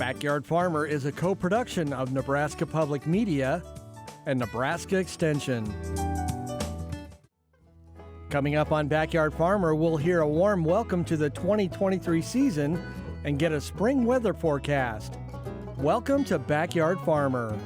Backyard Farmer is a co-production of Nebraska Public Media and Nebraska Extension. Coming up on Backyard Farmer, we'll hear a warm welcome to the 2023 season and get a spring weather forecast. Welcome to Backyard Farmer.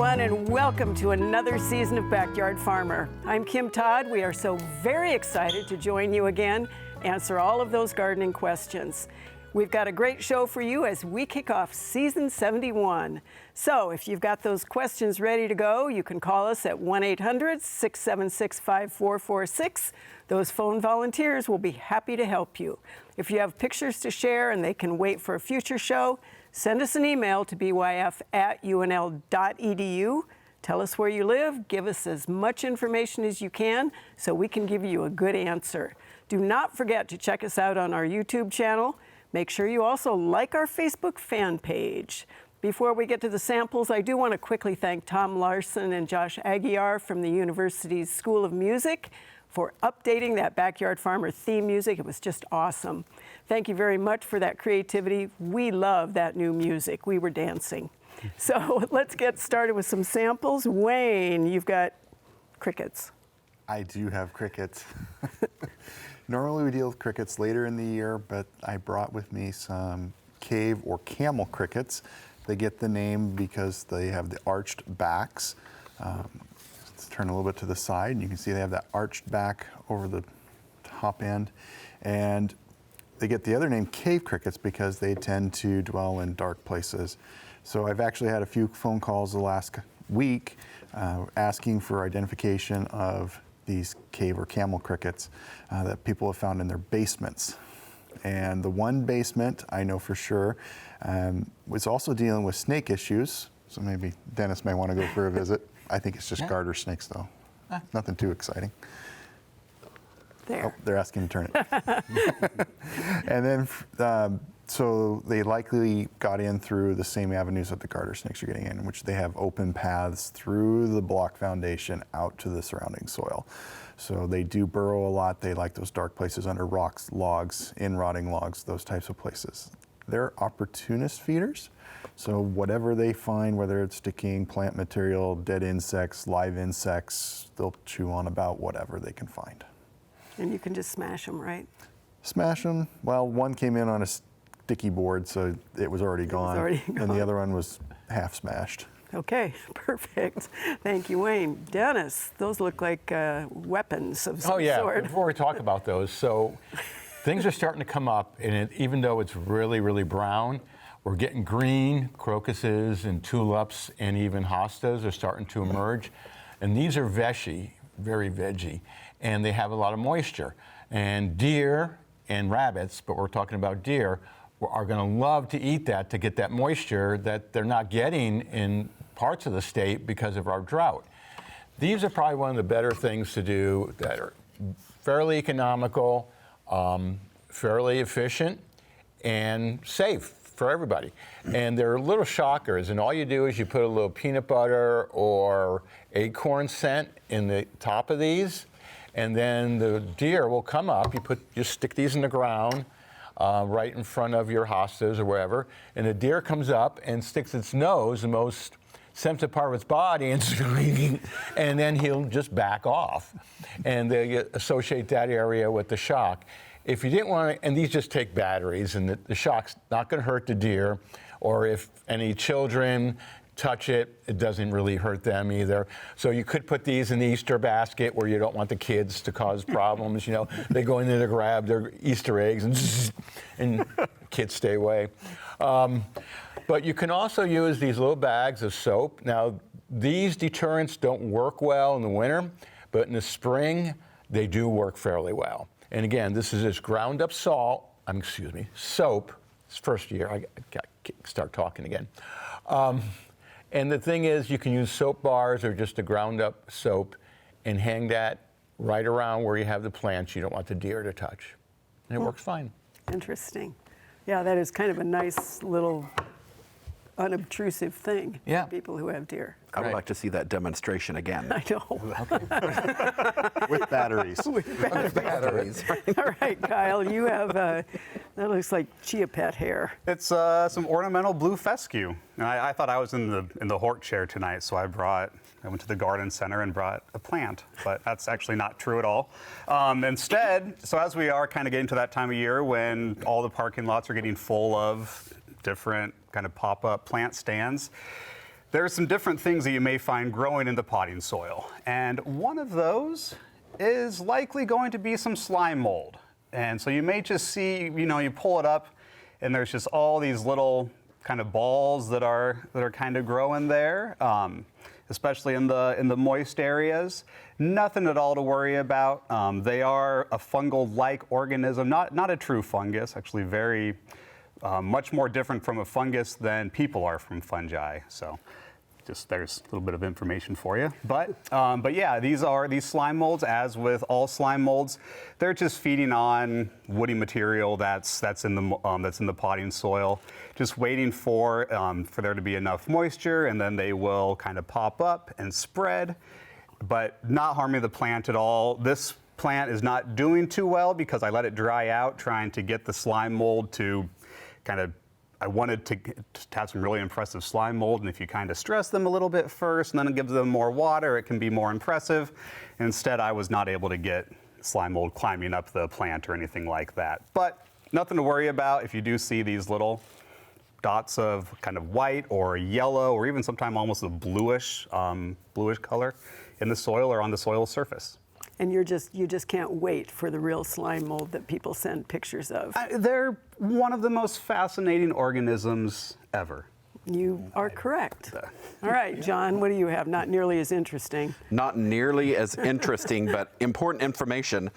And welcome to another season of Backyard Farmer. I'm Kim Todd. We are so very excited to join you again, answer all of those gardening questions. We've got a great show for you as we kick off season 71. So if you've got those questions ready to go, you can call us at 1-800-676-5446. Those phone volunteers will be happy to help you. If you have pictures to share and they can wait for a future show, send us an email to byf@unl.edu. Tell us where you live, give us as much information as you can so we can give you a good answer. Do not forget to check us out on our YouTube channel. Make sure you also like our Facebook fan page. Before we get to the samples, I do want to quickly thank Tom Larson and Josh Aguiar from the university's School of Music for updating that Backyard Farmer theme music. It was just awesome. Thank you very much for that creativity. We love that new music. We were dancing. So let's get started with some samples. Wayne, you've got crickets. I do have crickets. Normally we deal with crickets later in the year, but I brought with me some cave or camel crickets. They get the name because they have the arched backs. Let's turn a little bit to the side, and you can see they have that arched back over the top end. And they get the other name cave crickets because they tend to dwell in dark places. So I've actually had a few phone calls the last week asking for identification of these cave or camel crickets that people have found in their basements. And the one basement I know for sure was also dealing with snake issues. So maybe Dennis may want to go for a visit. I think it's just garter snakes though. Nothing too exciting. There. Oh, they're asking to turn it. And then, so they likely got in through the same avenues that the garter snakes are getting in, which they have open paths through the block foundation out to the surrounding soil. So they do burrow a lot. They like those dark places under rocks, logs, in rotting logs, those types of places. They're opportunist feeders. So whatever they find, whether it's decaying plant material, dead insects, live insects, they'll chew on about whatever they can find. And you can just smash them, right? Smash them. Well, one came in on a sticky board, so it was already gone. And the other one was half smashed. Okay, perfect. Thank you, Wayne. Dennis, those look like weapons of some sort. Before we talk about those, so things are starting to come up, and even though it's really, really brown, we're getting green crocuses and tulips, and even hostas are starting to emerge. And these are veshy, very veggie, and they have a lot of moisture. And deer and rabbits, but we're talking about deer, are going to love to eat that to get that moisture that they're not getting in parts of the state because of our drought. These are probably one of the better things to do that are fairly economical, fairly efficient, and safe for everybody. And they're little shockers, and all you do is you put a little peanut butter or acorn scent in the top of these, and then the deer will come up. You stick these in the ground right in front of your hostas or wherever, and the deer comes up and sticks its nose, the most sensitive part of its body, and then he'll just back off. And they associate that area with the shock. If you didn't want to, and these just take batteries, and the shock's not going to hurt the deer, or if any children touch it, it doesn't really hurt them either. So you could put these in the Easter basket where you don't want the kids to cause problems. You know, they go in there to grab their Easter eggs, and kids stay away. But you can also use these little bags of soap. Now, these deterrents don't work well in the winter, but in the spring, they do work fairly well. And again, this is just ground up soap. It's first year, I got to start talking again. And the thing is, you can use soap bars or just a ground up soap and hang that right around where you have the plants you don't want the deer to touch. And it works fine. Interesting. Yeah, that is kind of a nice little unobtrusive thing Yeah. for people who have deer. I would Right. like to see that demonstration again. I know. With batteries. Batteries. All right, Kyle, you have, that looks like chia pet hair. It's some ornamental blue fescue. And I thought I was in the hort chair tonight, so I went to the garden center and brought a plant, but that's actually not true at all. Instead, so as we are kind of getting to that time of year when all the parking lots are getting full of different kind of pop-up plant stands, there's some different things that you may find growing in the potting soil. And one of those is likely going to be some slime mold. And so you may just see, you pull it up and there's just all these little kind of balls that are kind of growing there, especially in the moist areas. Nothing at all to worry about. They are a fungal-like organism, not a true fungus, actually very much more different from a fungus than people are from fungi. So just there's a little bit of information for you. But yeah, these slime molds, as with all slime molds, they're just feeding on woody material that's in the potting soil, just waiting for there to be enough moisture, and then they will kind of pop up and spread, but not harming the plant at all. This plant is not doing too well because I let it dry out, trying to get the slime mold to I wanted to have some really impressive slime mold, and if you kind of stress them a little bit first and then give them more water, it can be more impressive. Instead, I was not able to get slime mold climbing up the plant or anything like that. But nothing to worry about if you do see these little dots of kind of white or yellow or even sometimes almost a bluish color in the soil or on the soil surface. And you just can't wait for the real slime mold that people send pictures of. They're one of the most fascinating organisms ever. You are correct. All right, John, what do you have? Not nearly as interesting. Not nearly as interesting, but important information.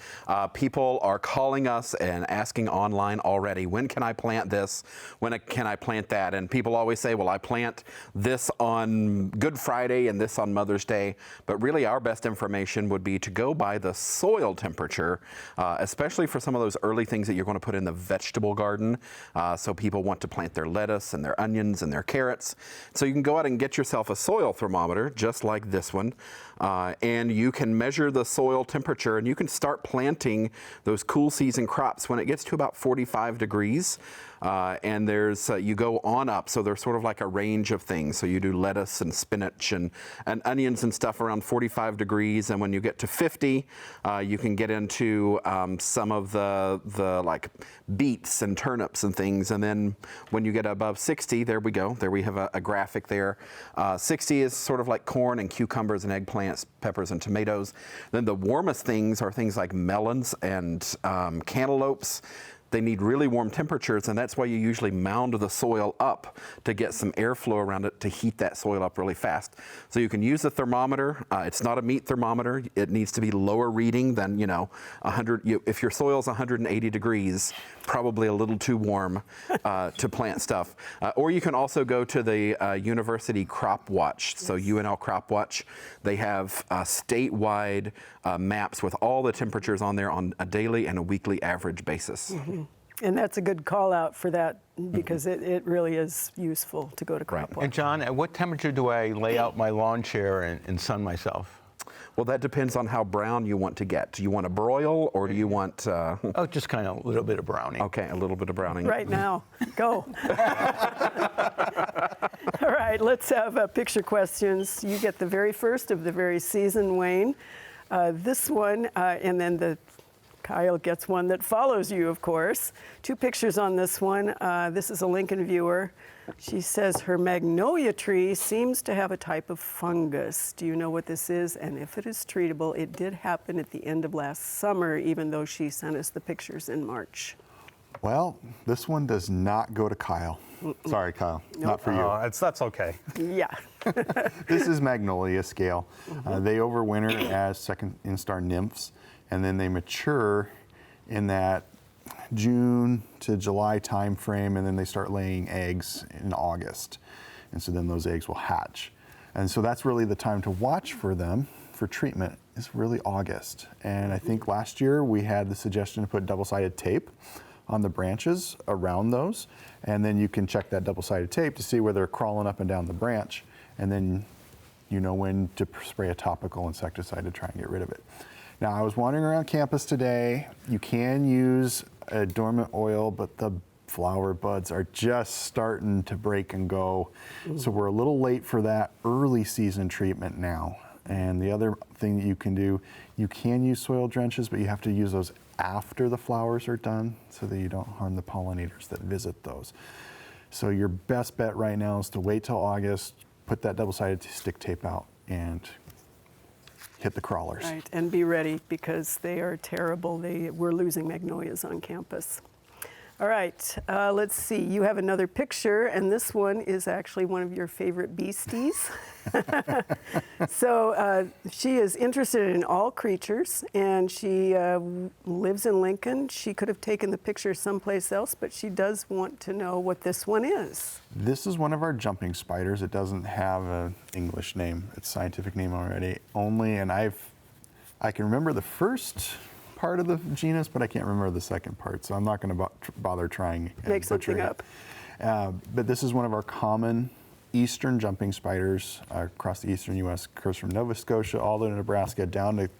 People are calling us and asking online already, when can I plant this? When can I plant that? And people always say, well, I plant this on Good Friday and this on Mother's Day. But really, our best information would be to go by the soil temperature, especially for some of those early things that you're going to put in the vegetable garden. So people want to plant their lettuce and their onions and their carrots. So you can go out and get yourself a soil thermometer, just like this one, and you can measure the soil temperature, and you can start planting those cool season crops when it gets to about 45 degrees. And there's you go on up, so there's sort of like a range of things. So you do lettuce and spinach and onions and stuff around 45 degrees, and when you get to 50, you can get into some of the like beets and turnips and things. And then when you get above 60, there we go. There we have a graphic there. 60 is sort of like corn and cucumbers and eggplants, peppers and tomatoes. Then the warmest things are things like melons and cantaloupes. They need really warm temperatures, and that's why you usually mound the soil up to get some airflow around it to heat that soil up really fast. So you can use a thermometer. It's not a meat thermometer. It needs to be lower reading than 100. If your soil's 180 degrees, probably a little too warm to plant stuff. Or you can also go to the University Crop Watch. So UNL Crop Watch, they have statewide maps with all the temperatures on there on a daily and a weekly average basis. Mm-hmm. And that's a good call out for that because it really is useful to go to Crop Watch. And John, at what temperature do I lay out my lawn chair and sun myself? Well, that depends on how brown you want to get. Do you want to broil, or do you want... Oh, just kind of a little bit of browning. Okay, a little bit of browning. Right now. Go. All right, let's have picture questions. You get the very first of the very season, Wayne. This one, and then Kyle gets one that follows you, of course. 2 pictures on this one. This is a Lincoln viewer. She says her magnolia tree seems to have a type of fungus. Do you know what this is? And if it is treatable, it did happen at the end of last summer, even though she sent us the pictures in March. Well, this one does not go to Kyle. Sorry, Kyle, not for you. That's okay. Yeah. This is magnolia scale. They overwinter as second instar nymphs, and then they mature in that June to July time frame, and then they start laying eggs in August. And so then those eggs will hatch. And so that's really the time to watch for them, for treatment is really August. And I think last year we had the suggestion to put double-sided tape on the branches around those. And then you can check that double-sided tape to see where they're crawling up and down the branch. And then you know when to spray a topical insecticide to try and get rid of it. Now, I was wandering around campus today. You can use a dormant oil, but the flower buds are just starting to break and go. So we're a little late for that early season treatment now. And the other thing that you can do, you can use soil drenches, but you have to use those after the flowers are done so that you don't harm the pollinators that visit those. So your best bet right now is to wait till August, put that double-sided stick tape out, and hit the crawlers. Right, and be ready because they are terrible. We're losing magnolias on campus. All right, let's see. You have another picture, and this one is actually one of your favorite beasties. So she is interested in all creatures, and she lives in Lincoln. She could have taken the picture someplace else, but she does want to know what this one is. This is one of our jumping spiders. It doesn't have an English name. It's a scientific name already. And I can remember the first part of the genus, but I can't remember the second part, so I'm not going to bother trying and Make something butchering up. But this is one of our common eastern jumping spiders across the eastern U.S. Occurs from Nova Scotia all the way to Nebraska, down to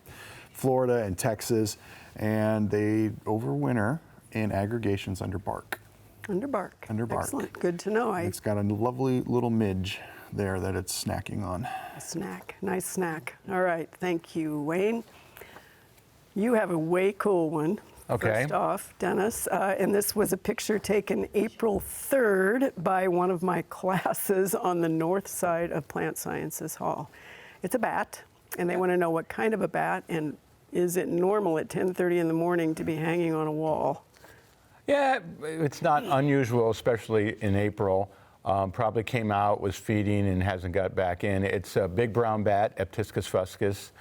Florida and Texas, and they overwinter in aggregations under bark. Under bark. Under bark. Excellent. Good to know. It's got a lovely little midge there that it's snacking on. A snack. Nice snack. All right. Thank you, Wayne. You have a way cool one. Okay. First off, Dennis, and this was a picture taken April 3rd by one of my classes on the north side of Plant Sciences Hall. It's a bat, and they want to know what kind of a bat, and is it normal at 10:30 in the morning to be hanging on a wall? Yeah, it's not unusual, especially in April. Probably came out, was feeding, and hasn't got back in. It's a big brown bat, Eptiscus fuscus.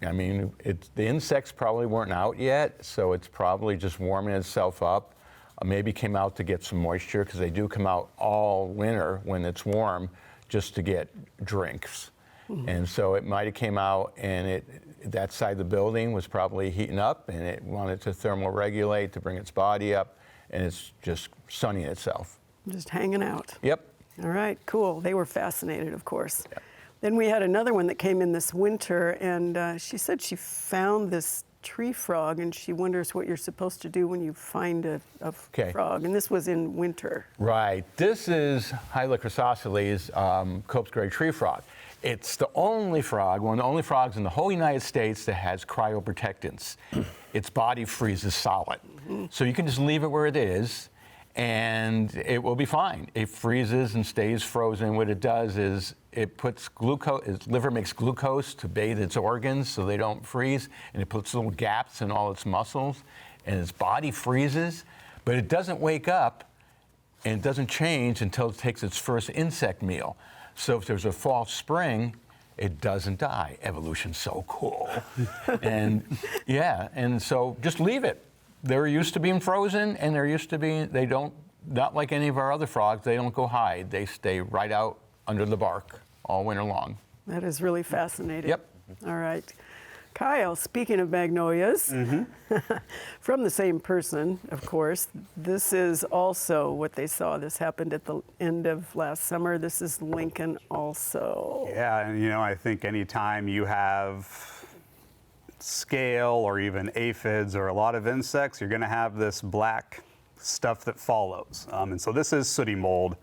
I mean, the insects probably weren't out yet, so it's probably just warming itself up. Maybe came out to get some moisture, because they do come out all winter when it's warm just to get drinks. And so it might have came out, and that side of the building was probably heating up, and it wanted to thermoregulate to bring its body up, and it's just sunning itself. Just hanging out. Yep. All right, cool. They were fascinated, of course. Yep. Then we had another one that came in this winter, and she said she found this tree frog, and she wonders what you're supposed to do when you find a frog. And this was in winter. Right. This is Hyla chrysosceles, Cope's gray tree frog. It's the only frog, one of the only frogs in the whole United States that has cryoprotectants. Its body freezes solid. So you can just leave it where it is, and it will be fine. It freezes and stays frozen. What it does is it puts glucose, its liver makes glucose to bathe its organs so they don't freeze, and it puts little gaps in all its muscles, and its body freezes, but it doesn't wake up, and it doesn't change until it takes its first insect meal. So if there's a false spring, it doesn't die. Evolution's so cool. And yeah, and so just leave it. They're used to being frozen, and they're used to being, they don't, not like any of our other frogs, they don't go hide. They stay right out under the bark all winter long. That is really fascinating. Yep. All right. Kyle, speaking of magnolias, from the same person, of course, this is also what they saw. This happened at the end of last summer. This is Lincoln also. Yeah, and I think anytime you have scale or even aphids or a lot of insects, you're going to have this black stuff that follows. And so this is sooty mold.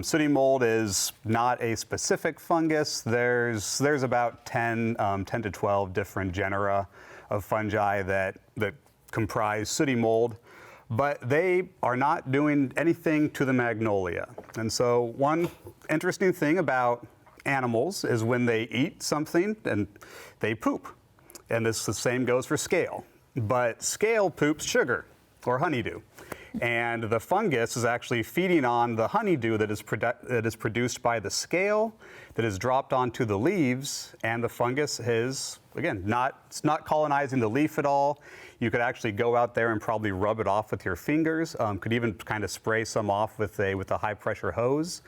Sooty mold is not a specific fungus. There's about 10 to 12 different genera of fungi that comprise sooty mold, but they are not doing anything to the magnolia. And so one interesting thing about animals is when they eat something and they poop. And the same goes for scale. But scale poops sugar or honeydew. And the fungus is actually feeding on the honeydew that is produced by the scale that is dropped onto the leaves, and the fungus is, again, it's not colonizing the leaf at all. You could actually go out there and probably rub it off with your fingers. Could even kind of spray some off with a high pressure hose,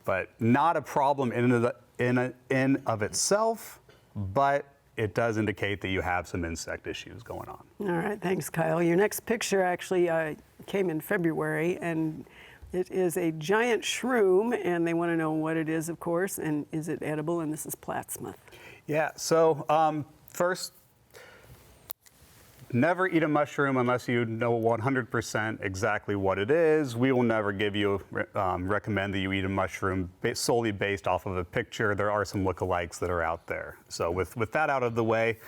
but not a problem in in of itself, but it does indicate that you have some insect issues going on. All right, thanks, Kyle. Your next picture actually came in February, and it is a giant shroom, and they want to know what it is, of course, and is it edible? And this is Plattsmouth. Yeah, so first, never eat a mushroom unless you know 100% exactly what it is. We will never give you, recommend that you eat a mushroom solely based off of a picture. There are some lookalikes that are out there. So with that out of the way,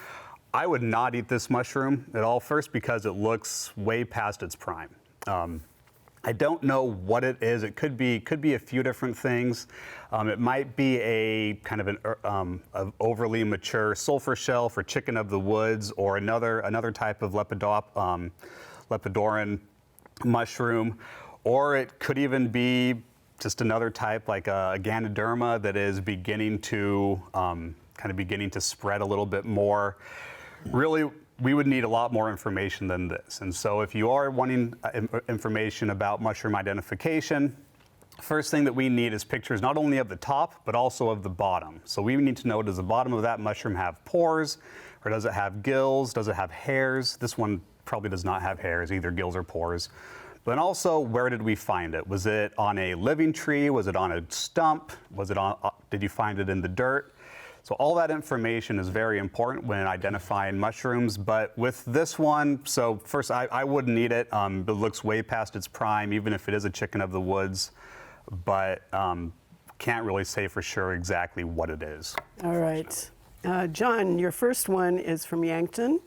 I would not eat this mushroom at all. First, because it looks way past its prime. I don't know what it is. It could be a few different things. It might be a kind of an overly mature sulfur shell for chicken of the woods, or another type of Lepidoran mushroom, or it could even be just another type like a Ganoderma that is beginning to spread a little bit more. Really, we would need a lot more information than this. And so if you are wanting information about mushroom identification, first thing that we need is pictures not only of the top, but also of the bottom. So we need to know, does the bottom of that mushroom have pores, or does it have gills? Does it have hairs? This one probably does not have hairs, either gills or pores. But then also, where did we find it? Was it on a living tree? Was it on a stump? Did you find it in the dirt? So all that information is very important when identifying mushrooms, but with this one, so first I wouldn't eat it. It looks way past its prime, even if it is a chicken of the woods, but can't really say for sure exactly what it is. All right. John, your first one is from Yankton,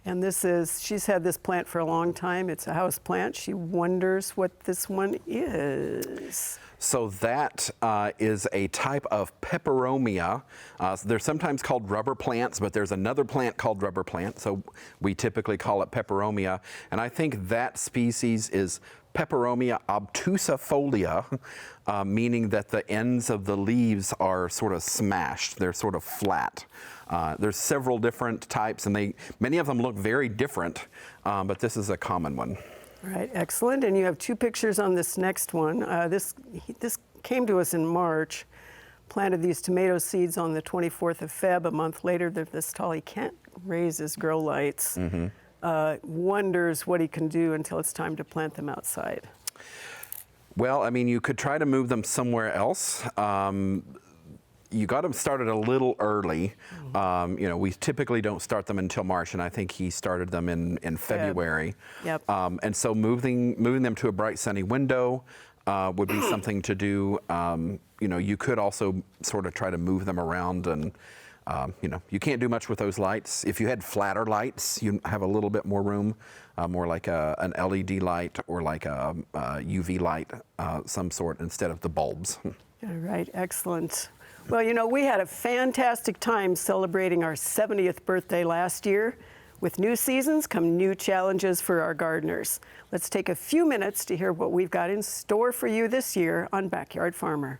and she's had this plant for a long time. It's a house plant. She wonders what this one is. So that is a type of peperomia. They're sometimes called rubber plants, but there's another plant called rubber plant, so we typically call it peperomia. And I think that species is Peperomia obtusifolia, meaning that the ends of the leaves are sort of smashed. They're sort of flat. There's several different types, and many of them look very different, but this is a common one. All right, excellent. And you have two pictures on this next one. This came to us in March. Planted these tomato seeds on the 24th of Feb. A month later, they're this tall. He can't raise his grow lights. Wonders what he can do until it's time to plant them outside. Well, I mean, you could try to move them somewhere else. You got them started a little early. We typically don't start them until March, and I think he started them in February. Yep. And so moving them to a bright sunny window would be something to do. You could also sort of try to move them around, and you can't do much with those lights. If you had flatter lights, you have a little bit more room, more like an LED light or like a UV light, some sort, instead of the bulbs. All right, excellent. Well, we had a fantastic time celebrating our 70th birthday last year. With new seasons come new challenges for our gardeners. Let's take a few minutes to hear what we've got in store for you this year on Backyard Farmer.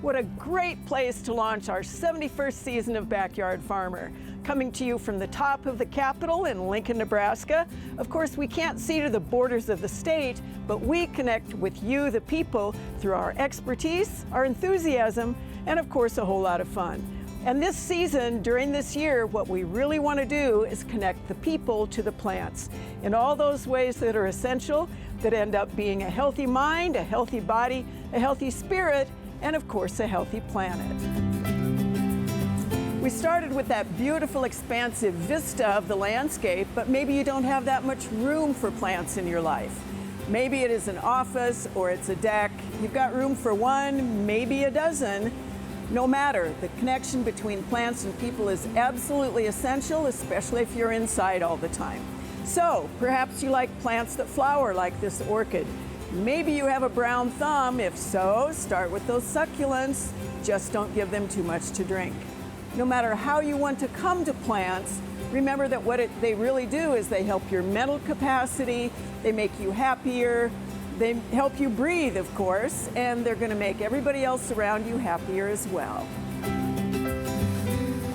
What a great place to launch our 71st season of Backyard Farmer. Coming to you from the top of the Capitol in Lincoln, Nebraska. Of course, we can't see to the borders of the state, but we connect with you, the people, through our expertise, our enthusiasm, and of course, a whole lot of fun. And this season, during this year, what we really want to do is connect the people to the plants in all those ways that are essential, that end up being a healthy mind, a healthy body, a healthy spirit, and of course, a healthy planet. We started with that beautiful, expansive vista of the landscape, but maybe you don't have that much room for plants in your life. Maybe it is an office or it's a deck. You've got room for one, maybe a dozen. No matter, the connection between plants and people is absolutely essential, especially if you're inside all the time. So, perhaps you like plants that flower like this orchid. Maybe you have a brown thumb. If so, start with those succulents. Just don't give them too much to drink. No matter how you want to come to plants, remember that what they really do is they help your mental capacity, they make you happier, they help you breathe, of course, and they're going to make everybody else around you happier as well.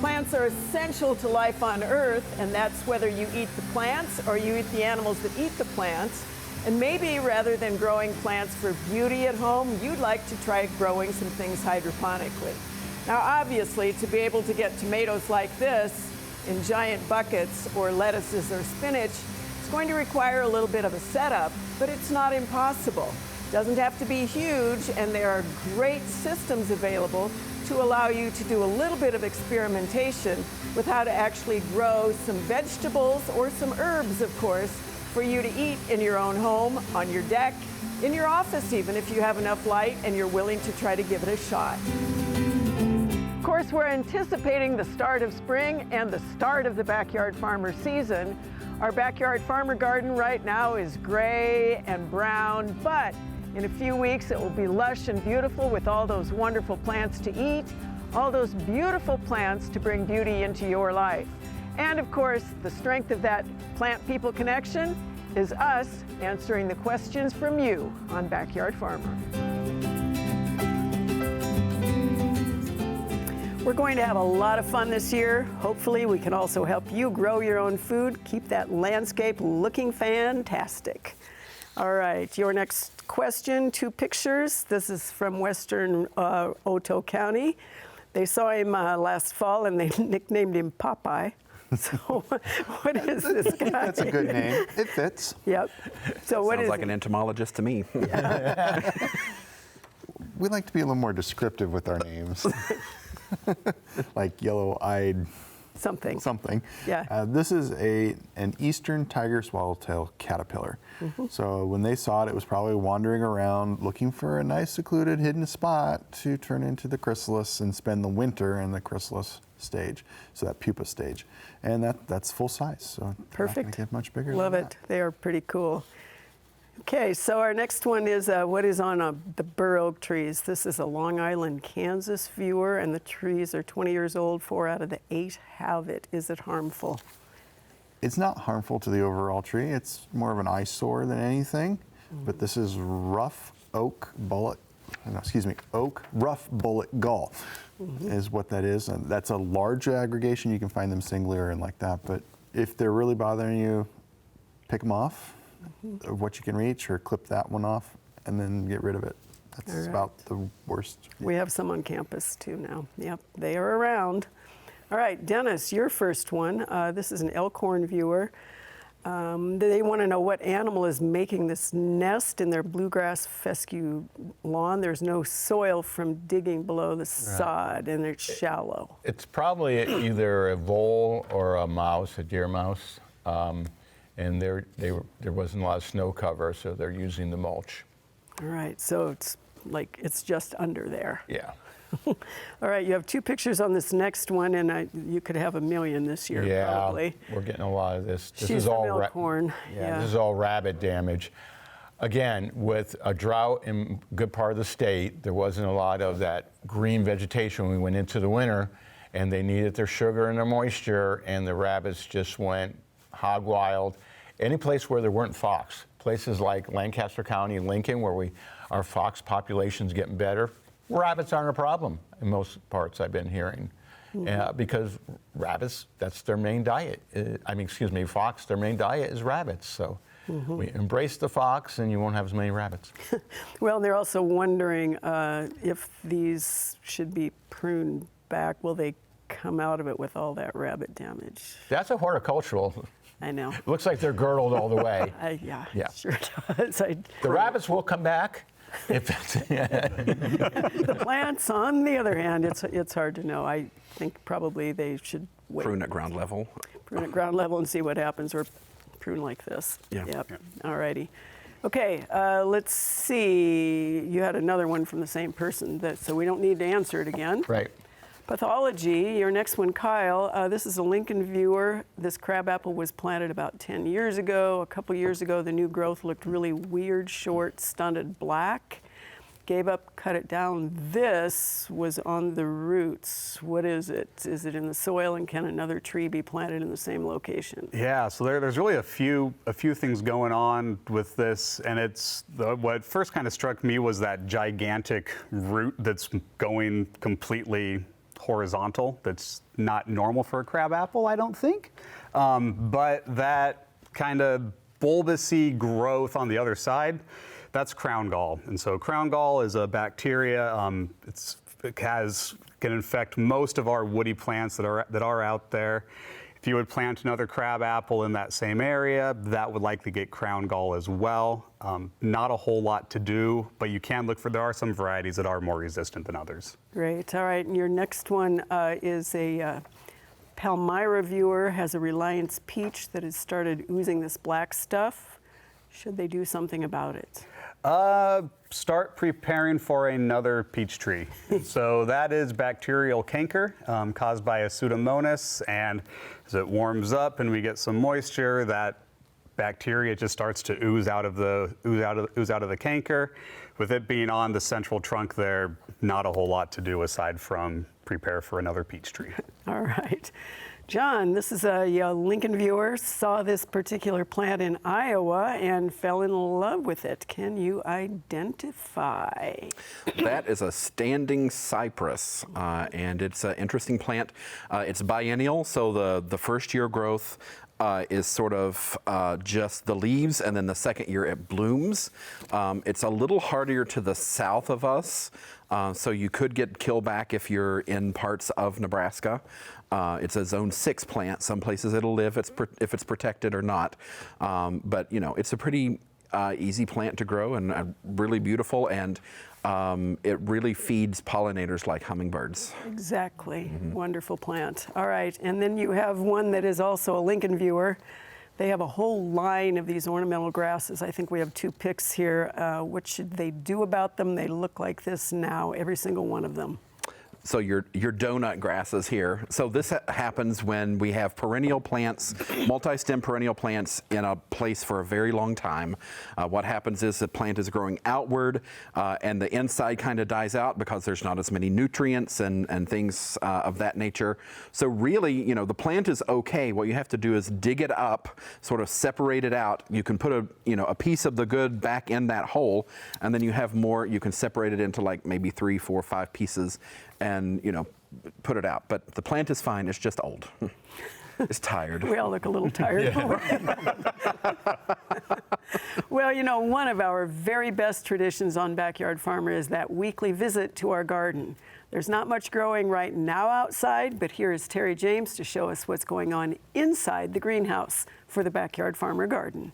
Plants are essential to life on Earth, and that's whether you eat the plants or you eat the animals that eat the plants. And maybe rather than growing plants for beauty at home, you'd like to try growing some things hydroponically. Now, obviously, to be able to get tomatoes like this in giant buckets or lettuces or spinach, it's going to require a little bit of a setup, but it's not impossible. It doesn't have to be huge, and there are great systems available to allow you to do a little bit of experimentation with how to actually grow some vegetables or some herbs, of course, for you to eat in your own home, on your deck, in your office even, if you have enough light and you're willing to try to give it a shot. Of course, we're anticipating the start of spring and the start of the backyard farmer season. Our backyard farmer garden right now is gray and brown, but in a few weeks it will be lush and beautiful with all those wonderful plants to eat, all those beautiful plants to bring beauty into your life. And of course, the strength of that plant-people connection is us answering the questions from you on Backyard Farmer. We're going to have a lot of fun this year. Hopefully, we can also help you grow your own food, keep that landscape looking fantastic. All right, your next question, 2 pictures. This is from Western Otoe County. They saw him last fall and they nicknamed him Popeye. So what is this guy? That's a good name. It fits. Yep. So what Sounds is like an entomologist to me. We like to be a little more descriptive with our names. Like yellow-eyed something? Yeah. This is an eastern tiger swallowtail caterpillar. So when they saw it, it was probably wandering around looking for a nice secluded hidden spot to turn into the chrysalis and spend the winter in the chrysalis stage, so that pupa stage. And that's full size, so perfect. Not gonna get much bigger Love than it. that. They are pretty cool. Okay, so our next one is what is on the bur oak trees. This is a Long Island, Kansas viewer, and the trees are 20 years old. 4 out of the 8 have it. Is it harmful? It's not harmful to the overall tree. It's more of an eyesore than anything. But this is rough oak bullet, oak rough bullet gall is what that is. And that's a large aggregation. You can find them singular and like that. But if they're really bothering you, pick them off of what you can reach, or clip that one off and then get rid of it. That's about the worst. We have some on campus too now. Yep, they are around. All right, Dennis, your first one. This is an elkhorn viewer. They want to know what animal is making this nest in their bluegrass fescue lawn. There's no soil from digging below the sod, and it's shallow. It's probably either a vole or a mouse, a deer mouse. And there wasn't a lot of snow cover, so they're using the mulch. All right, so it's like it's just under there. Yeah. All right, you have 2 pictures on this next one, and you could have 1 million this year, probably. We're getting a lot of this. This She's is all from Elkhorn. This is all rabbit damage. Again, with a drought in a good part of the state, there wasn't a lot of that green vegetation when we went into the winter, and they needed their sugar and their moisture, and the rabbits just went hog wild. Any place where there weren't fox, places like Lancaster County and Lincoln, where our fox population's getting better, rabbits aren't a problem in most parts I've been hearing. Because rabbits, that's their main diet. Fox, their main diet is rabbits. So we embrace the fox and you won't have as many rabbits. Well, they're also wondering if these should be pruned back. Will they come out of it with all that rabbit damage? That's a horticultural. I know. It looks like they're girdled all the way. Yeah, Yeah. sure does. The rabbits will come back. The plants, on the other hand, it's hard to know. I think probably they should wait. Prune at ground level. Prune at ground level and see what happens, or prune like this. Yeah. Yep. All righty. Okay, let's see. You had another one from the same person, so we don't need to answer it again. Right. Pathology, your next one, Kyle. This is a Lincoln viewer. This crabapple was planted about 10 years ago. A couple years ago, the new growth looked really weird, short, stunted black. Gave up, cut it down. This was on the roots. What is it? Is it in the soil, and can another tree be planted in the same location? Yeah, so there's really a few things going on with this, and what first kind of struck me was that gigantic root that's going completely horizontal. That's not normal for a crabapple, I don't think. But that kind of bulbousy growth on the other side, that's crown gall. And so crown gall is a bacteria. Can infect most of our woody plants that are out there. If you would plant another crabapple in that same area, that would likely get crown gall as well. Not a whole lot to do, but you can look for, there are some varieties that are more resistant than others. Great. All right. And your next one is a Palmyra viewer, has a Reliance peach that has started oozing this black stuff. Should they do something about it? Start preparing for another peach tree. So that is bacterial canker caused by a Pseudomonas, and as it warms up and we get some moisture, that bacteria just starts to ooze out of the canker. With it being on the central trunk there, not a whole lot to do aside from prepare for another peach tree. All right. John, this is a Lincoln viewer, saw this particular plant in Iowa and fell in love with it. Can you identify? That is a standing cypress, and it's an interesting plant. It's biennial, so the first year growth is sort of just the leaves, and then the second year it blooms. It's a little hardier to the south of us, so you could get killback if you're in parts of Nebraska. It's a zone 6 plant. Some places it'll live if it's protected or not. But you know, it's a pretty easy plant to grow and really beautiful, and it really feeds pollinators like hummingbirds. Exactly. Wonderful plant. All right. And then you have one that is also a Lincoln viewer. They have a whole line of these ornamental grasses. I think we have 2 picks here. What should they do about them? They look like this now, every single one of them. So your donut grasses here. So this happens when we have perennial plants, multi-stem perennial plants in a place for a very long time. What happens is the plant is growing outward and the inside kind of dies out because there's not as many nutrients and things of that nature. So really, you know, the plant is okay. What you have to do is dig it up, sort of separate it out. You can put a piece of the good back in that hole, and then you have more. You can separate it into like maybe 3, 4, 5 pieces, and put it out. But the plant is fine. It's just old. It's tired. We all look a little tired. Well, one of our very best traditions on Backyard Farmer is that weekly visit to our garden. There's not much growing right now outside, but here is Terry James to show us what's going on inside the greenhouse for the Backyard Farmer garden.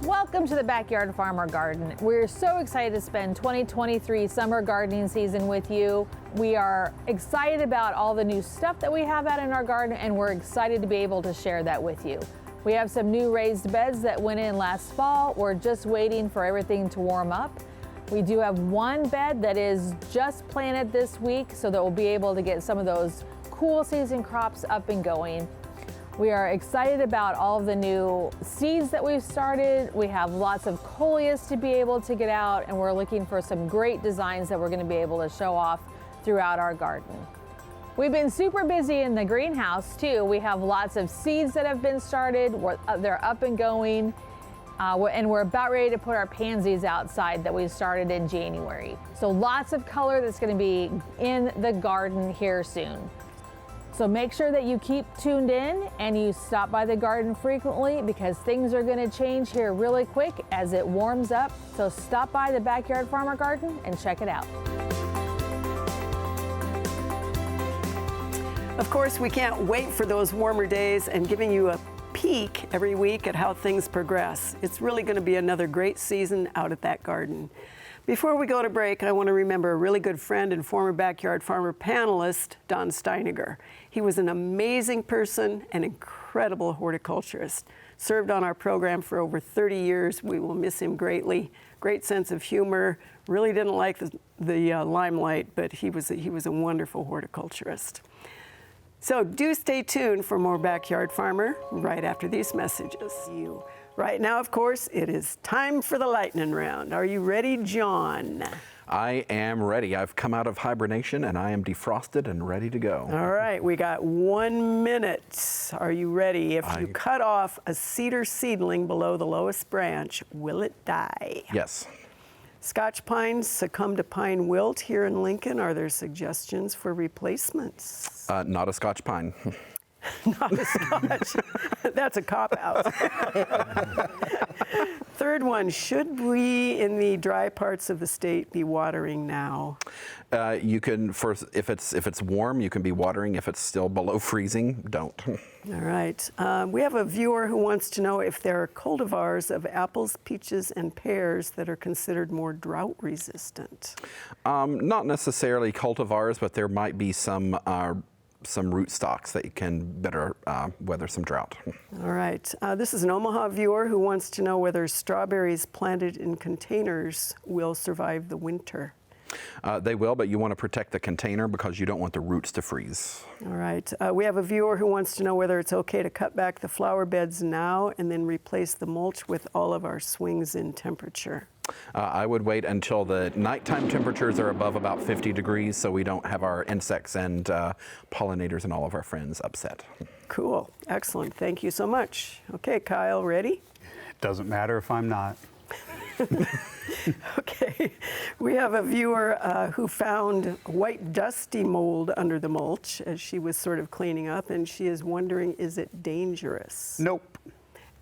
Welcome to the Backyard Farmer Garden. We're so excited to spend 2023 summer gardening season with you. We are excited about all the new stuff that we have out in our garden, and we're excited to be able to share that with you. We have some new raised beds that went in last fall. We're just waiting for everything to warm up. We do have one bed that is just planted this week, so that we'll be able to get some of those cool season crops up and going. We are excited about all of the new seeds that we've started. We have lots of coleus to be able to get out, and we're looking for some great designs that we're going to be able to show off throughout our garden. We've been super busy in the greenhouse too. We have lots of seeds that have been started. They're up and going, and we're about ready to put our pansies outside that we started in January. So lots of color that's going to be in the garden here soon. So make sure that you keep tuned in and you stop by the garden frequently, because things are going to change here really quick as it warms up. So stop by the Backyard Farmer Garden and check it out. Of course, we can't wait for those warmer days and giving you a peek every week at how things progress. It's really going to be another great season out at that garden. Before we go to break, I want to remember a really good friend and former Backyard Farmer panelist, Don Steiniger. He was an amazing person, an incredible horticulturist. Served on our program for over 30 years. We will miss him greatly. Great sense of humor. Really didn't like the limelight, but he was a wonderful horticulturist. So do stay tuned for more Backyard Farmer right after these messages. Right now, of course, it is time for the lightning round. Are you ready, John? I am ready. I've come out of hibernation and I am defrosted and ready to go. All right, we got 1 minute. Are you ready? If you cut off a cedar seedling below the lowest branch, will it die? Yes. Scotch pines succumb to pine wilt here in Lincoln. Are there suggestions for replacements? Not a Scotch pine. Not a Scotch. That's a cop-out. Third one, should we in the dry parts of the state be watering now? You can, if it's warm, you can be watering. If it's still below freezing, don't. All right. We have a viewer who wants to know if there are cultivars of apples, peaches, and pears that are considered more drought resistant. Not necessarily cultivars, but there might be some rootstocks that can better weather some drought. All right. This is an Omaha viewer who wants to know whether strawberries planted in containers will survive the winter. They will, but you want to protect the container because you don't want the roots to freeze. All right. We have a viewer who wants to know whether it's okay to cut back the flower beds now and then replace the mulch with all of our swings in temperature. I would wait until the nighttime temperatures are above about 50 degrees so we don't have our insects and pollinators and all of our friends upset. Cool. Excellent. Thank you so much. Okay, Kyle, ready? Doesn't matter if I'm not. Okay. We have a viewer who found white dusty mold under the mulch as she was sort of cleaning up, and she is wondering, is it dangerous? Nope.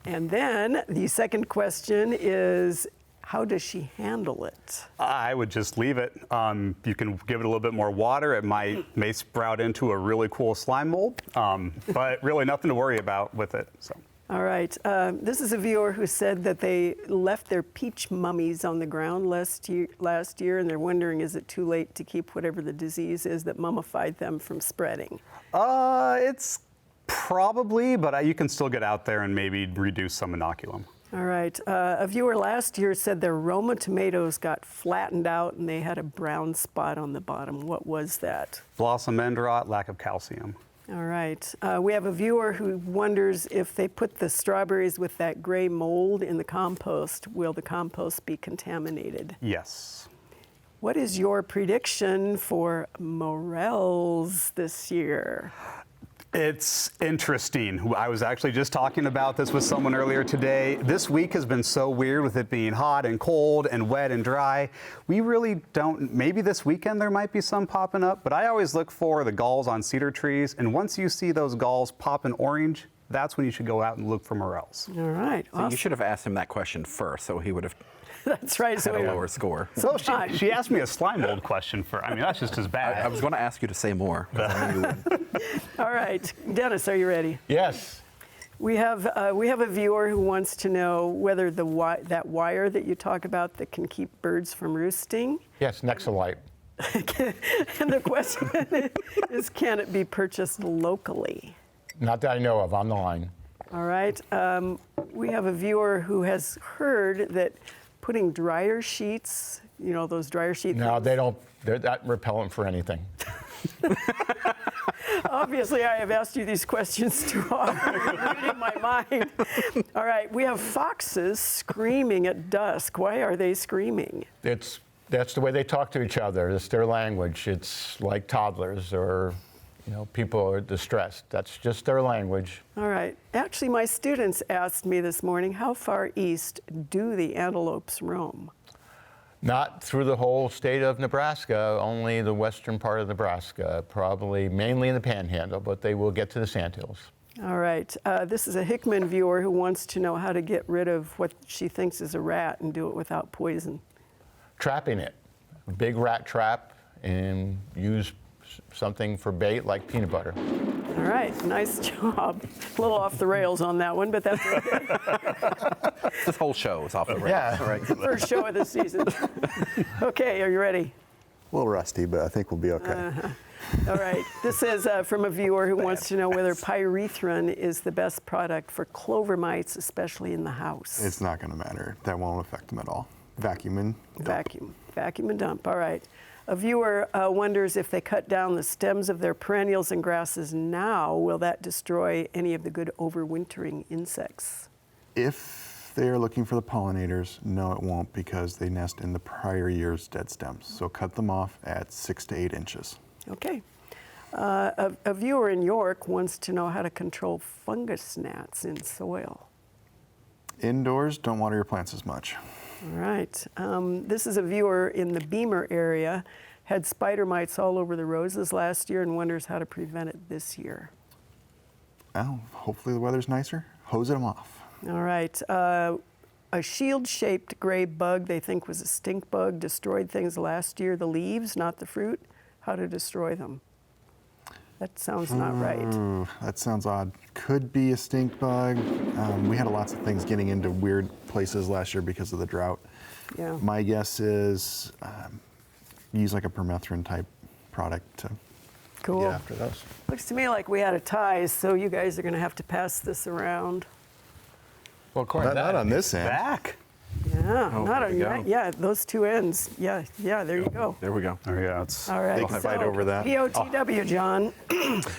And then the second question is, how does she handle it? I would just leave it. You can give it a little bit more water. It may sprout into a really cool slime mold, but really nothing to worry about with it. So. All right. This is a viewer who said that they left their peach mummies on the ground last year, and they're wondering, is it too late to keep whatever the disease is that mummified them from spreading? It's probably, but you can still get out there and maybe reduce some inoculum. All right. A viewer last year said their Roma tomatoes got flattened out and they had a brown spot on the bottom. What was that? Blossom end rot, lack of calcium. All right. We have a viewer who wonders if they put the strawberries with that gray mold in the compost, will the compost be contaminated? Yes. What is your prediction for morels this year? It's interesting. I was actually just talking about this with someone earlier today. This week has been so weird with it being hot and cold and wet and dry. We really don't, maybe this weekend there might be some popping up, but I always look for the galls on cedar trees. And once you see those galls popping orange, that's when you should go out and look for morels. All right. So you should have asked him that question first, so he would have That's right. had a lower score. So she asked me a slime mold question that's just as bad. I was going to ask you to say more. 'Cause I knew you would. All right. Dennis, are you ready? Yes. We have a viewer who wants to know whether that wire that you talk about that can keep birds from roosting. Yes, Nexalite. And the question is, can it be purchased locally? Not that I know of, on the line. All right. We have a viewer who has heard that putting dryer sheets, those dryer sheets. No, they're not repellent for anything. Obviously, I have asked you these questions too often. You're reading my mind. All right. We have foxes screaming at dusk. Why are they screaming? That's the way they talk to each other. It's their language. It's like toddlers or people are distressed. That's just their language. All right. Actually, my students asked me this morning, how far east do the antelopes roam? Not through the whole state of Nebraska, only the western part of Nebraska, probably mainly in the Panhandle, but they will get to the sandhills. All right. This is a Hickman viewer who wants to know how to get rid of what she thinks is a rat and do it without poison. Trapping it. A big rat trap, and use something for bait like peanut butter. All right, nice job. A little off the rails on that one, but that's okay. This whole show is off the rails. Yeah. All right. First show of the season. Okay, are you ready? A little rusty, but I think we'll be okay. All right, this is from a viewer who wants to know whether pyrethrin is the best product for clover mites, especially in the house. It's not going to matter. That won't affect them at all. Vacuum and dump. Vacuum and dump, all right. A viewer wonders if they cut down the stems of their perennials and grasses now, will that destroy any of the good overwintering insects? If if they're looking for the pollinators, no, it won't, because they nest in the prior year's dead stems. So cut them off at 6 to 8 inches. Okay. A viewer in York wants to know how to control fungus gnats in soil. Indoors, don't water your plants as much. All right. This is a viewer in the Beamer area, had spider mites all over the roses last year and wonders how to prevent it this year. Well, hopefully the weather's nicer. Hose them off. All right. A shield-shaped gray bug they think was a stink bug destroyed things last year, the leaves, not the fruit. How to destroy them? That sounds not right. Ooh, that sounds odd. Could be a stink bug. We had lots of things getting into weird places last year because of the drought. Yeah. My guess is use like a permethrin type product to Cool. get after those. Looks to me like we had a tie, so you guys are going to have to pass this around. Well, according Not on this end. Back. Yeah, Oh, not there we on go. yeah, those two ends. Yeah, there you go. There we go. Oh, yeah, it's All right. They can fight over that. POTW, John.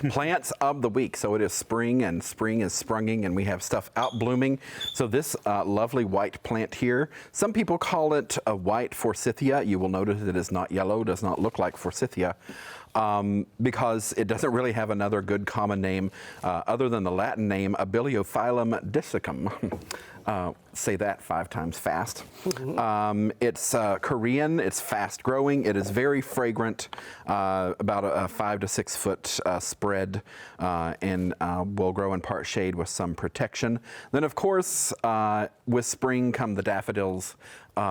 Plants of the week. So it is spring, and spring is sprunging, and we have stuff out blooming. So this lovely white plant here, some people call it a white forsythia. You will notice it is not yellow, does not look like forsythia. Because it doesn't really have another good common name other than the Latin name Abiliophyllum dissecum. Say that 5 times fast. It's Korean, it's fast growing, it is very fragrant, about a 5 to 6 foot spread, and will grow in part shade with some protection. Then of course, with spring come the daffodils.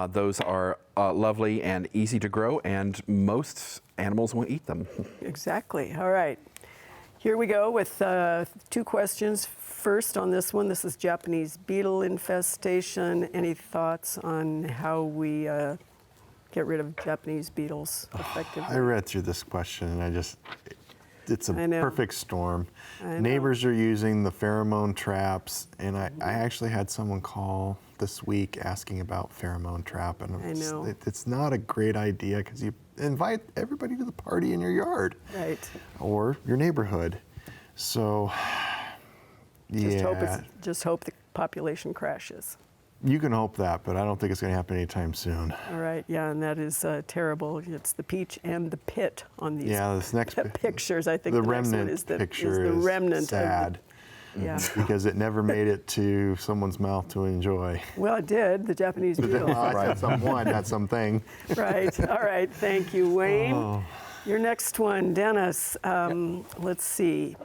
Those are lovely and easy to grow, and most animals won't eat them. Exactly. All right. Here we go with 2 questions. First on this one, this is Japanese beetle infestation. Any thoughts on how we get rid of Japanese beetles effectively? I read through this question and it's a I know. perfect storm. I know. Neighbors are using the pheromone traps, and I actually had someone call this week asking about pheromone trap, and I know. it's not a great idea because you invite everybody to the party in your yard Right. or your neighborhood. So, Just hope the population crashes. you can hope that, but I don't think it's going to happen anytime soon. All right. Yeah, and that is terrible. It's the peach and the pit on these Yeah, this next pictures. I think the the next one remnant is the picture is the remnant. sad Yeah. because it never made it to someone's mouth to enjoy. Well, it did. The Japanese beetle. Right, someone, not something. Right. All right. Thank you, Wayne. Oh. Your next one, Dennis. Let's see.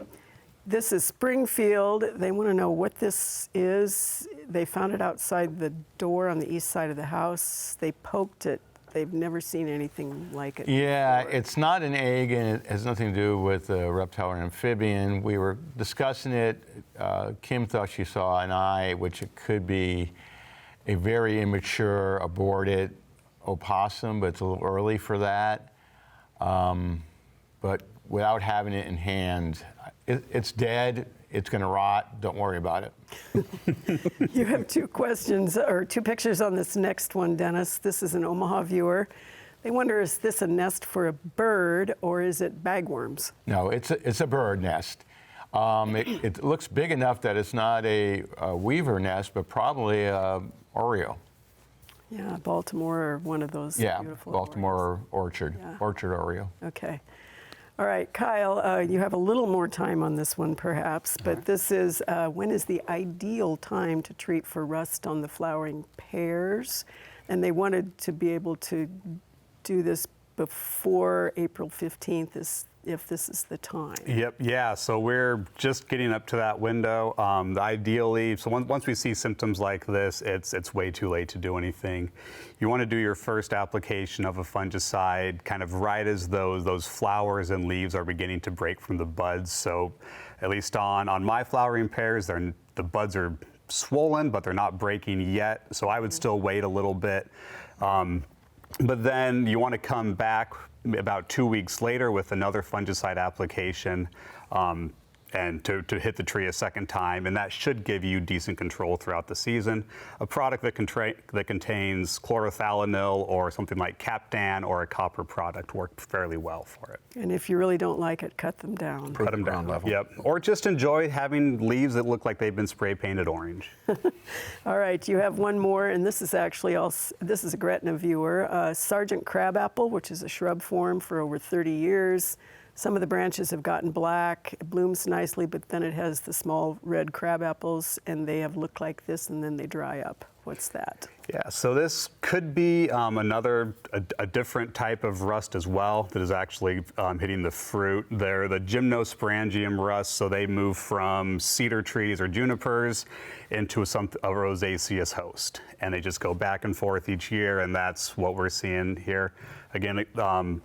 This is Springfield. They want to know what this is. They found it outside the door on the east side of the house. They poked it. They've never seen anything like it. Yeah, before. it's not an egg, and it has nothing to do with a reptile or amphibian. We were discussing it. Kim thought she saw an eye, which it could be a very immature, aborted opossum, but it's a little early for that. But without having it in hand, it's dead. It's going to rot. Don't worry about it. You have 2 questions or 2 pictures on this next one, Dennis. This is an Omaha viewer. They wonder, is this a nest for a bird or is it bagworms? No, it's a bird nest. It looks big enough that it's not a weaver nest, but probably a Oreo. Yeah, Baltimore or one of those Yeah, beautiful Baltimore Orchard, Yeah. Orchard Oreo. Okay. All right, Kyle, you have a little more time on this one perhaps, but this is when is the ideal time to treat for rust on the flowering pears? And they wanted to be able to do this before April 15th, if this is the time. Yep, yeah, so we're just getting up to that window. Ideally, so once we see symptoms like this, it's way too late to do anything. You want to do your first application of a fungicide kind of right as those flowers and leaves are beginning to break from the buds. So at least on my flowering pears, the buds are swollen, but they're not breaking yet. So I would still wait a little bit. But then you want to come back about 2 weeks later with another fungicide application. and to hit the tree a second time, and that should give you decent control throughout the season. A product that contains chlorothalonil or something like Captan or a copper product work fairly well for it. And if you really don't like it, cut them down. Cut them down. Yep. Or just enjoy having leaves that look like they've been spray painted orange. All right, you have one more, and this is actually this is a Gretna viewer, Sergeant Crabapple, which is a shrub form for over 30 years. Some of the branches have gotten black. It blooms nicely, but then it has the small red crab apples, and they have looked like this, and then they dry up. What's that? Yeah, so this could be a different type of rust as well that is actually hitting the fruit. They're the gymnosporangium rust, so they move from cedar trees or junipers into a rosaceous host, and they just go back and forth each year, and that's what we're seeing here. Again,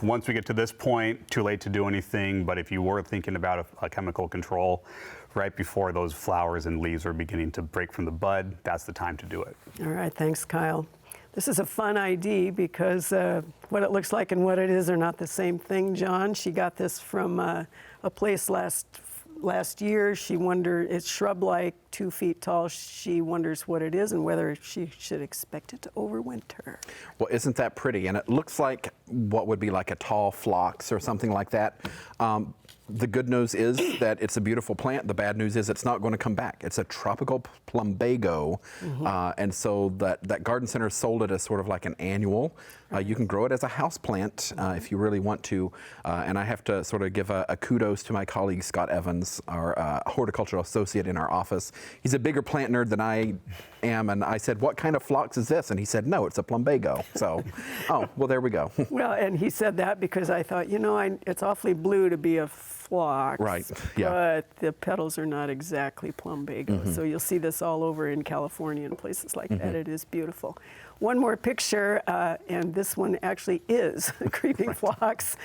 once we get to this point, too late to do anything, but if you were thinking about a chemical control, right before those flowers and leaves are beginning to break from the bud, that's the time to do it. All right, thanks, Kyle. This is a fun ID because what it looks like and what it is are not the same thing, John. She got this from a place last year. She wondered, it's shrub-like, 2 feet tall. She wonders what it is and whether she should expect it to overwinter. Well, isn't that pretty? And it looks like what would be like a tall phlox or something like that. The good news is that it's a beautiful plant. The bad news is it's not going to come back. It's a tropical plumbago, and so that garden center sold it as sort of like an annual. You can grow it as a house plant if you really want to. And I have to sort of give a kudos to my colleague Scott Evans, our horticultural associate in our office. He's a bigger plant nerd than I am, and I said, "What kind of phlox is this?" And he said, "No, it's a plumbago." So, oh, well, there we go. Well, and he said that because I thought, it's awfully blue to be a phlox, right? Yeah. But the petals are not exactly plumbago. So you'll see this all over in California and places like that. It is beautiful. One more picture, and this one actually is a creeping phlox.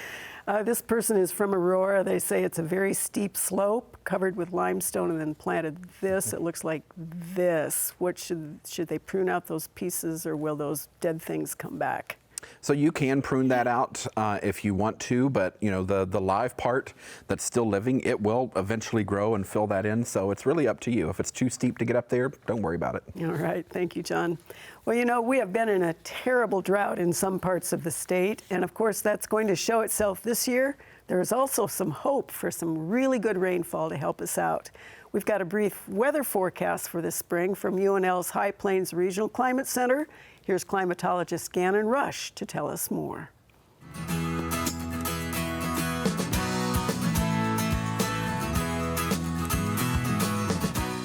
This person is from Aurora. They say it's a very steep slope covered with limestone and then planted this. It looks like this. What should they prune out those pieces, or will those dead things come back? So you can prune that out if you want to, but the live part that's still living, it will eventually grow and fill that in. So it's really up to you. If it's too steep to get up there, don't worry about it. All right, thank you, John. Well, we have been in a terrible drought in some parts of the state, and of course that's going to show itself this year. There is also some hope for some really good rainfall to help us out. We've got a brief weather forecast for this spring from UNL's High Plains Regional Climate Center. Here's climatologist Gannon Rush to tell us more.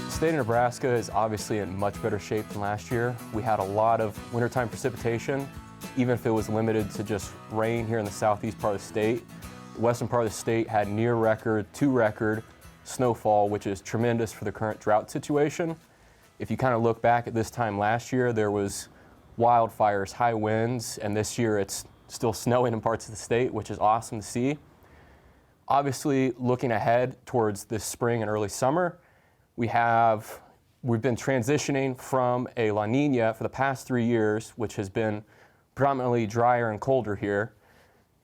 The state of Nebraska is obviously in much better shape than last year. We had a lot of wintertime precipitation, even if it was limited to just rain here in the southeast part of the state. The western part of the state had near record to record snowfall, which is tremendous for the current drought situation. If you kind of look back at this time last year, there was wildfires, high winds, and this year it's still snowing in parts of the state, which is awesome to see. Obviously, looking ahead towards this spring and early summer, we've been transitioning from a La Nina for the past 3 years, which has been predominantly drier and colder here,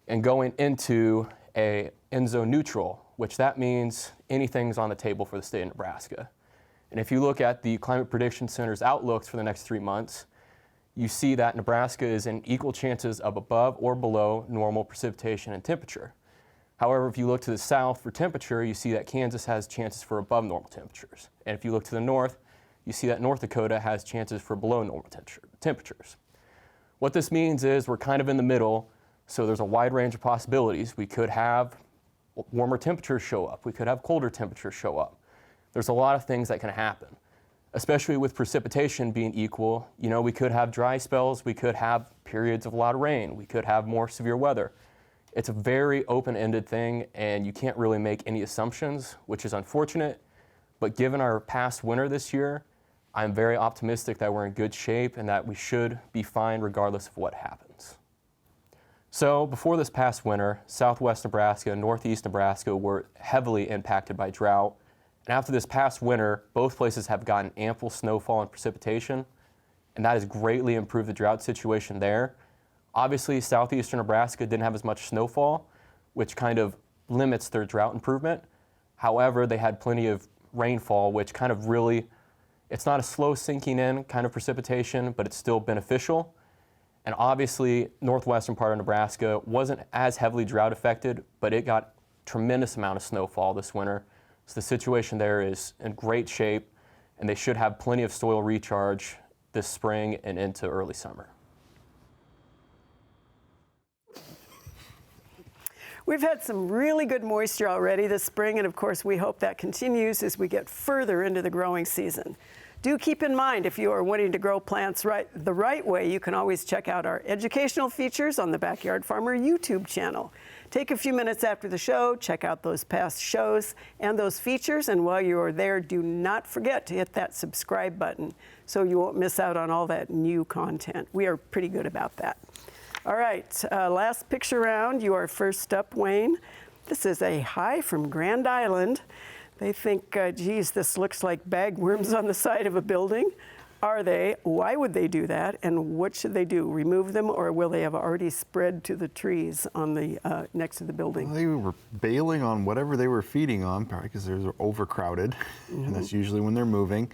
and going into a ENSO neutral, which that means anything's on the table for the state of Nebraska. And if you look at the Climate Prediction Center's outlooks for the next 3 months, you see that Nebraska is in equal chances of above or below normal precipitation and temperature. However, if you look to the south for temperature, you see that Kansas has chances for above normal temperatures. And if you look to the north, you see that North Dakota has chances for below normal temperatures. What this means is we're kind of in the middle, so there's a wide range of possibilities. We could have warmer temperatures show up. We could have colder temperatures show up. There's a lot of things that can happen, especially with precipitation being equal. We could have dry spells. We could have periods of a lot of rain. We could have more severe weather. It's a very open-ended thing, and you can't really make any assumptions, which is unfortunate. But given our past winter this year, I'm very optimistic that we're in good shape and that we should be fine regardless of what happens. So before this past winter, southwest Nebraska and northeast Nebraska were heavily impacted by drought. And after this past winter, both places have gotten ample snowfall and precipitation, and that has greatly improved the drought situation there. Obviously, southeastern Nebraska didn't have as much snowfall, which kind of limits their drought improvement. However, they had plenty of rainfall, which kind of really, it's not a slow sinking in kind of precipitation, but it's still beneficial. And obviously, northwestern part of Nebraska wasn't as heavily drought affected, but it got tremendous amount of snowfall this winter. So the situation there is in great shape, and they should have plenty of soil recharge this spring and into early summer. We've had some really good moisture already this spring, and of course we hope that continues as we get further into the growing season. Do keep in mind, if you are wanting to grow plants the right way, you can always check out our educational features on the Backyard Farmer YouTube channel. Take a few minutes after the show, check out those past shows and those features, and while you are there, do not forget to hit that subscribe button so you won't miss out on all that new content. We are pretty good about that. All right, last picture round. You are first up, Wayne. This is a hi from Grand Island. They think, geez, this looks like bagworms on the side of a building. Are they? Why would they do that? And what should they do? Remove them, or will they have already spread to the trees on the next to the building? Well, they were bailing on whatever they were feeding on, probably because they're overcrowded, and that's usually when they're moving.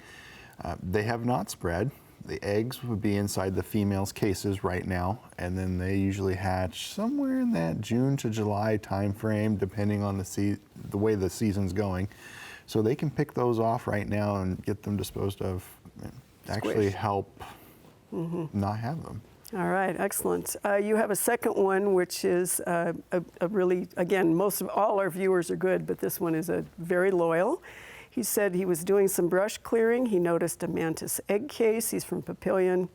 They have not spread. The eggs would be inside the female's cases right now, and then they usually hatch somewhere in that June to July time frame, depending on the way the season's going. So they can pick those off right now and get them disposed of. Actually help not have them. All right, excellent. You have a second one, which is a really, again, most of all our viewers are good, but this one is a very loyal. He said he was doing some brush clearing. He noticed a mantis egg case. He's from Papillion.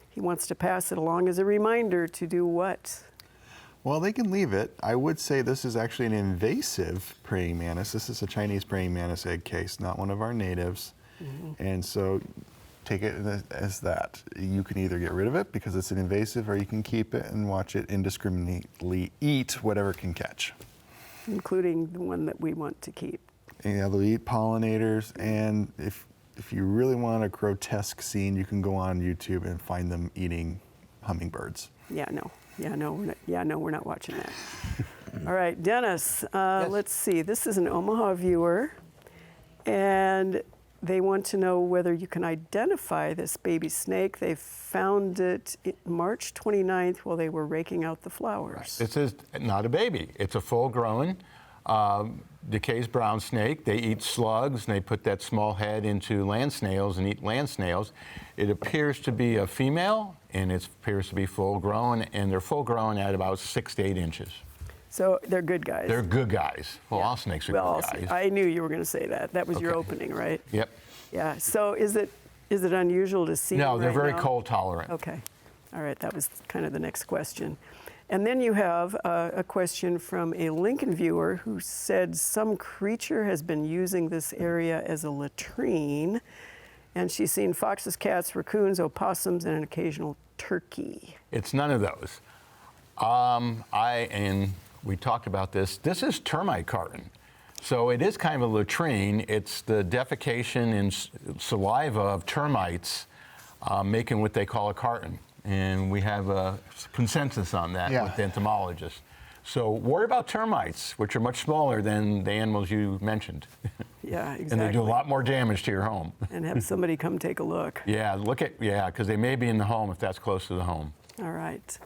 He wants to pass it along as a reminder to do what? Well, they can leave it. I would say this is actually an invasive praying mantis. This is a Chinese praying mantis egg case, not one of our natives. And so take it as that. You can either get rid of it because it's an invasive, or you can keep it and watch it indiscriminately eat whatever it can catch. Including the one that we want to keep. Yeah, they'll eat pollinators, and if you really want a grotesque scene, you can go on YouTube and find them eating hummingbirds. We're not watching that. All right, Dennis, let's see. This is an Omaha viewer, and they want to know whether you can identify this baby snake. They found it March 29th while they were raking out the flowers. This is not a baby. It's a full-grown DeKay's brown snake. They eat slugs, and they put that small head into land snails and eat land snails. It appears to be a female, and it appears to be full-grown, and they're full-grown at about 6 to 8 inches. So they're good guys. They're good guys. Well, all snakes are good guys. I knew you were going to say that. That was your opening, right? Yep. Yeah. So is it unusual to see? No, they're right very now? cold tolerant. Okay. All right. That was kind of the next question. And then you have a question from a Lincoln viewer who said some creature has been using this area as a latrine, and she's seen foxes, cats, raccoons, opossums, and an occasional turkey. It's none of those. We talked about this. This is termite carton. So it is kind of a latrine. It's the defecation and saliva of termites making what they call a carton. And we have a consensus on that with the entomologists. So worry about termites, which are much smaller than the animals you mentioned. Yeah, exactly. And they do a lot more damage to your home. And have somebody come take a look. Yeah, because they may be in the home if that's close to the home. All right.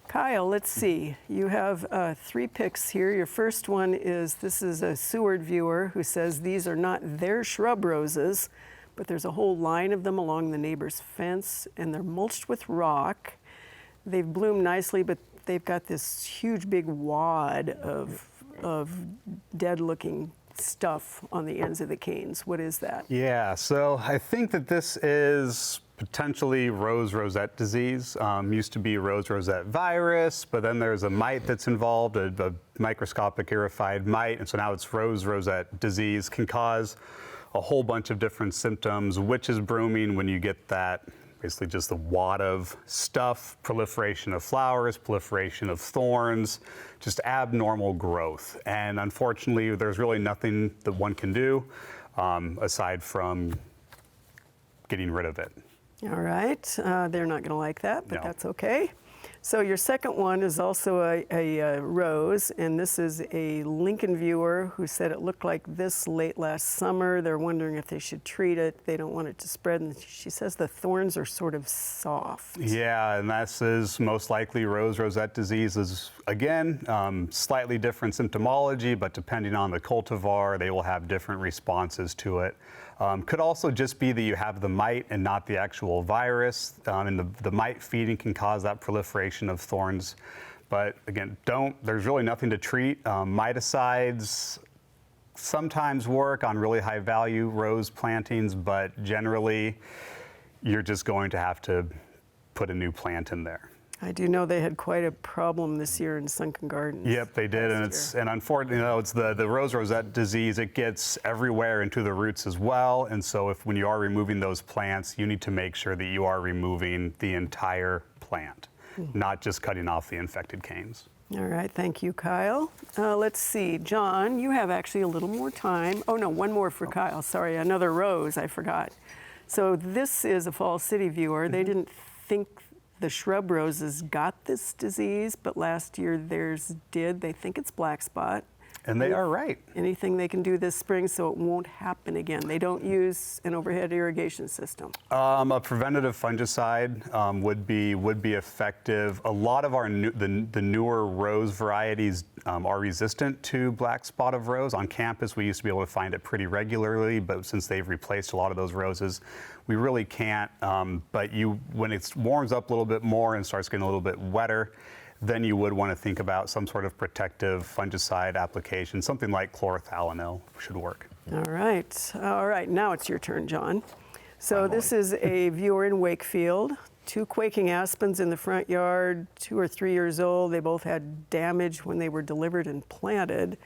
Kyle, let's see. You have 3 picks here. Your first one is, this is a Seward viewer who says these are not their shrub roses, but there's a whole line of them along the neighbor's fence, and they're mulched with rock. They've bloomed nicely, but they've got this huge big wad of dead-looking stuff on the ends of the canes. What is that? Yeah, so I think that this is potentially rose rosette disease. Used to be rose rosette virus, but then there's a mite that's involved, a microscopic aerified mite, and so now it's rose rosette disease. Can cause a whole bunch of different symptoms, witches brooming when you get that, basically just the wad of stuff, proliferation of flowers, proliferation of thorns, just abnormal growth. And unfortunately, there's really nothing that one can do aside from getting rid of it. All right. They're not going to like that, but that's okay. So your second one is also a rose, and this is a Lincoln viewer who said it looked like this late last summer. They're wondering if they should treat it. They don't want it to spread, and she says the thorns are sort of soft. Yeah, and this is most likely rosette disease. Is again slightly different symptomology, but depending on the cultivar, they will have different responses to it. Could also just be that you have the mite and not the actual virus, and the mite feeding can cause that proliferation of thorns. But again, there's really nothing to treat. Miticides sometimes work on really high value rose plantings, but generally you're just going to have to put a new plant in there. I do know they had quite a problem this year in Sunken Gardens. Yep, they did, and unfortunately, it's the rosette disease. It gets everywhere into the roots as well, and so when you are removing those plants, you need to make sure that you are removing the entire plant, not just cutting off the infected canes. All right, thank you, Kyle. Let's see, John, you have actually a little more time. Oh no, one more for Kyle. Sorry, another rose. I forgot. So this is a Fall City viewer. They didn't think the shrub roses got this disease, but last year theirs did. They think it's black spot. And they are right. Anything they can do this spring so it won't happen again. They don't use an overhead irrigation system. A preventative fungicide would be effective. A lot of the newer rose varieties are resistant to black spot of rose. On campus, we used to be able to find it pretty regularly, but since they've replaced a lot of those roses, we really can't. But when it warms up a little bit more and starts getting a little bit wetter, then you would want to think about some sort of protective fungicide application. Something like chlorothalonil should work. All right. Now it's your turn, John. So this is a viewer in Wakefield. 2 quaking aspens in the front yard, 2 or 3 years old. They both had damage when they were delivered and planted.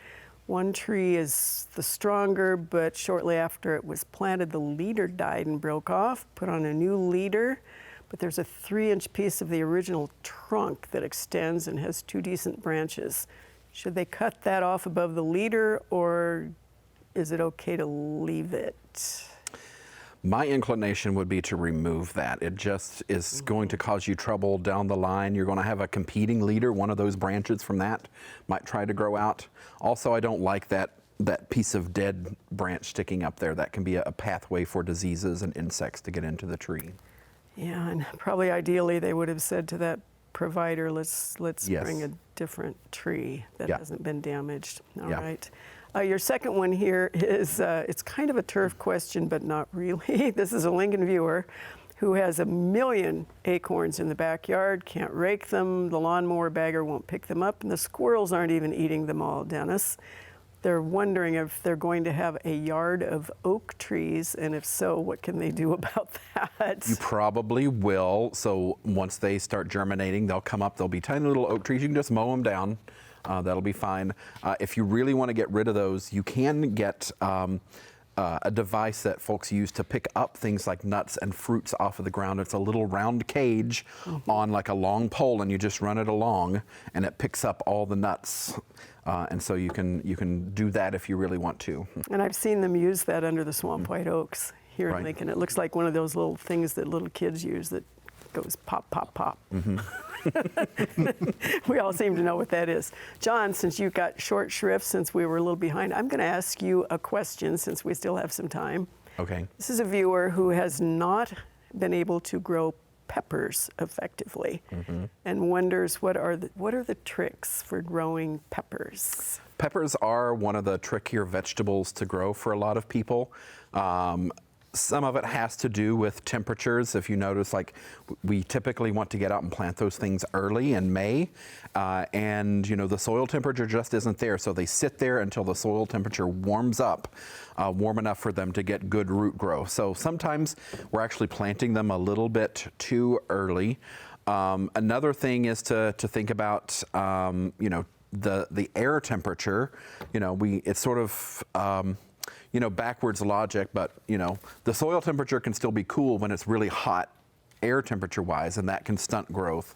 One tree is the stronger, but shortly after it was planted, the leader died and broke off. Put on a new leader. But there's a 3-inch piece of the original trunk that extends and has 2 decent branches. Should they cut that off above the leader, or is it okay to leave it? My inclination would be to remove that. It just is going to cause you trouble down the line. You're going to have a competing leader. One of those branches from that might try to grow out. Also, I don't like that piece of dead branch sticking up there. That can be a pathway for diseases and insects to get into the tree. Yeah, and probably ideally they would have said to that provider, let's bring a different tree that hasn't been damaged. All right. Your second one here is, it's kind of a turf question, but not really. This is a Lincoln viewer who has 1 million acorns in the backyard, can't rake them, the lawnmower bagger won't pick them up, and the squirrels aren't even eating them all, Dennis. They're wondering if they're going to have a yard of oak trees, and if so, what can they do about that? You probably will. So once they start germinating, they'll come up. They'll be tiny little oak trees. You can just mow them down. That'll be fine. If you really want to get rid of those, you can get a device that folks use to pick up things like nuts and fruits off of the ground. It's a little round cage on like a long pole, and you just run it along, and it picks up all the nuts. And so you can do that if you really want to. And I've seen them use that under the swamp white oaks here in Lincoln. It looks like one of those little things that little kids use that goes pop, pop, pop. We all seem to know what that is. John, since you've got short shrift, since we were a little behind, I'm going to ask you a question since we still have some time. Okay. This is a viewer who has not been able to grow peppers effectively and wonders what are the tricks for growing peppers? Peppers are one of the trickier vegetables to grow for a lot of people. Some of it has to do with temperatures. If you notice, like we typically want to get out and plant those things early in May, and the soil temperature just isn't there. So they sit there until the soil temperature warms up, warm enough for them to get good root growth. So sometimes we're actually planting them a little bit too early. Another thing is to think about, the air temperature. It's sort of backwards logic, but the soil temperature can still be cool when it's really hot air temperature wise, and that can stunt growth.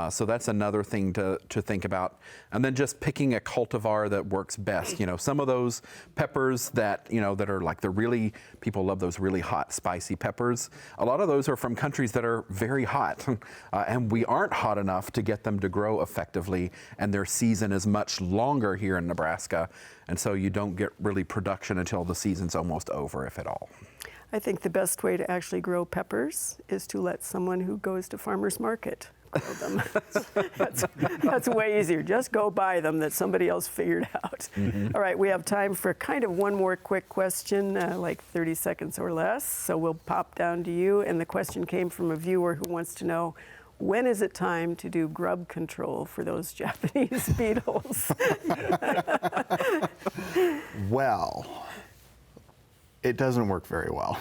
So that's another thing to think about. And then just picking a cultivar that works best. You know, some of those peppers that, you know, that are like people love those really hot, spicy peppers. A lot of those are from countries that are very hot, and we aren't hot enough to get them to grow effectively, and their season is much longer here in Nebraska, and so you don't get really production until the season's almost over, if at all. I think the best way to actually grow peppers is to let someone who goes to farmer's market grow them. That's way easier. Just go buy them that somebody else figured out. All right, we have time for kind of one more quick question, like 30 seconds or less. So we'll pop down to you. And the question came from a viewer who wants to know, when is it time to do grub control for those Japanese beetles? Well, it doesn't work very well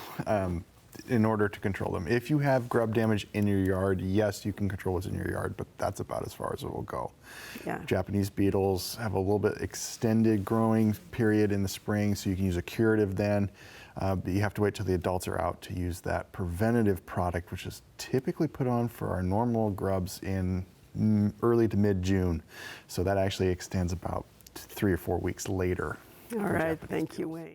in order to control them. If you have grub damage in your yard, yes, you can control what's in your yard, but that's about as far as it will go. Yeah. Japanese beetles have a little bit extended growing period in the spring, so you can use a curative then. But you have to wait till the adults are out to use that preventative product, which is typically put on for our normal grubs in early to mid-June. So that actually extends about 3 or 4 weeks later. All right, thank you, Wayne.